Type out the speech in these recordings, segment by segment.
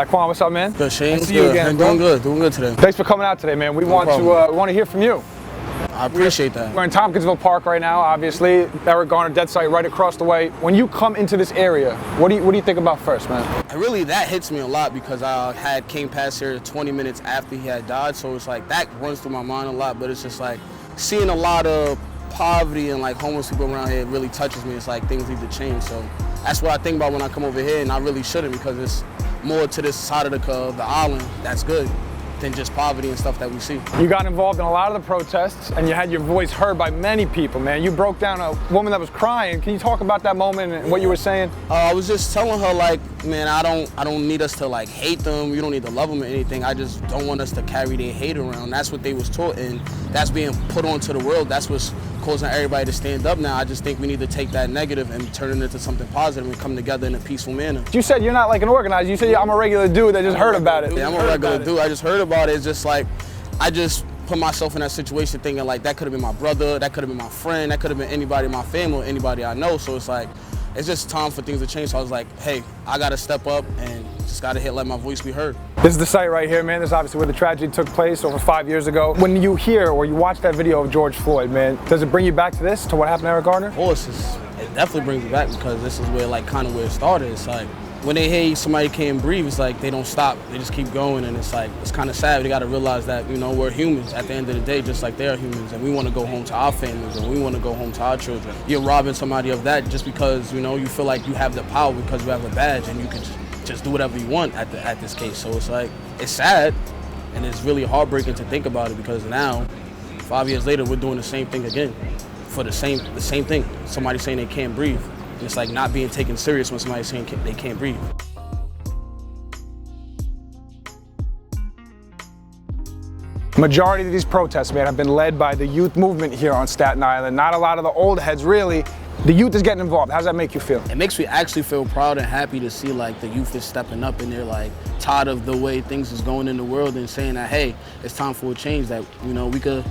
Taiquan, what's up, man? Good, Shane. Nice to see you again, doing good today. Thanks for coming out today, man. We want to hear from you. I appreciate that. We're in Tompkinsville Park right now, obviously. Eric Garner, dead site right across the way. When you come into this area, what do you think about first, man? Really, that hits me a lot because I came past here 20 minutes after he had died, so it's like that runs through my mind a lot. But it's just like seeing a lot of poverty and like homeless people around here, it really touches me. It's like things need to change. So that's what I think about when I come over here, and I really shouldn't, because it's more to this side of the island that's good than just poverty and stuff that we see. You got involved in a lot of the protests, and you had your voice heard by many people, man. You broke down a woman that was crying. Can you talk about that moment and what you were saying? I was just telling her, like, man, I don't need us to like hate them. You don't need to love them or anything. I just don't want us to carry their hate around. That's what they was taught, and that's being put onto the world. That's what's causing everybody to stand up now. I just think we need to take that negative and turn it into something positive and come together in a peaceful manner. You said you're not like an organizer. You said I'm a regular dude that just heard about it. Yeah, I'm a regular dude. I just heard about it. It's just like, I just put myself in that situation thinking like that could have been my brother, that could have been my friend, that could have been anybody in my family or anybody I know. So it's like, it's just time for things to change. So I was like, hey, I gotta step up and just gotta let my voice be heard. This is the site right here, man. This is obviously where the tragedy took place over 5 years ago. When you hear or you watch that video of George Floyd, man, does it bring you back to this, to what happened to Eric Garner? Of course, it definitely brings me back, because this is where like kind of where it started. It's like, when they hear somebody can't breathe, it's like they don't stop, they just keep going, and it's like, it's kind of sad. They got to realize that, you know, we're humans at the end of the day, just like they're humans, and we want to go home to our families, and we want to go home to our children. You're robbing somebody of that just because, you know, you feel like you have the power because you have a badge and you can just do whatever you want at this case. So it's like, it's sad, and it's really heartbreaking to think about it, because now, 5 years later, we're doing the same thing again for the same thing. Somebody saying they can't breathe. It's like not being taken serious when somebody's saying they can't breathe. Majority of these protests, man, have been led by the youth movement here on Staten Island. Not a lot of the old heads, really. The youth is getting involved. How does that make you feel? It makes me actually feel proud and happy to see like the youth is stepping up, and they're like tired of the way things is going in the world, and saying that, hey, it's time for a change, that, you know, we could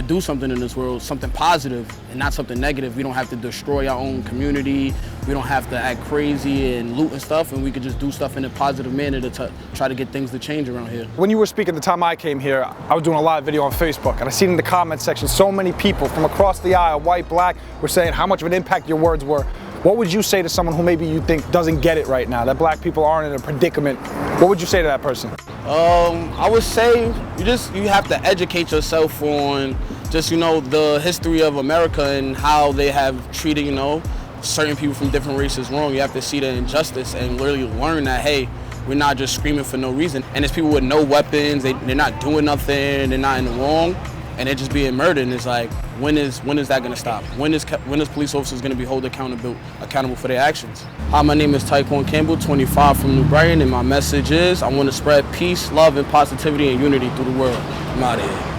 do something in this world, something positive and not something negative. We don't have to destroy our own community. We don't have to act crazy and loot and stuff, and we could just do stuff in a positive manner to try to get things to change around here. When you were speaking the time I came here, I was doing a live video on Facebook, and I seen in the comment section so many people from across the aisle, white, black, were saying how much of an impact your words were. What would you say to someone who maybe you think doesn't get it right now, that black people aren't in a predicament? What would you say to that person? I would say you have to educate yourself on just, you know, the history of America and how they have treated, you know, certain people from different races wrong. You have to see the injustice and really learn that, hey, we're not just screaming for no reason. And there's people with no weapons, they're not doing nothing, they're not in the wrong, and they're just being murdered. And it's like, when is that gonna stop? When is police officers gonna be held accountable for their actions? Hi, my name is Taiquan Campbell, 25 from New Brighton, and my message is I want to spread peace, love, and positivity and unity through the world. I'm out of here.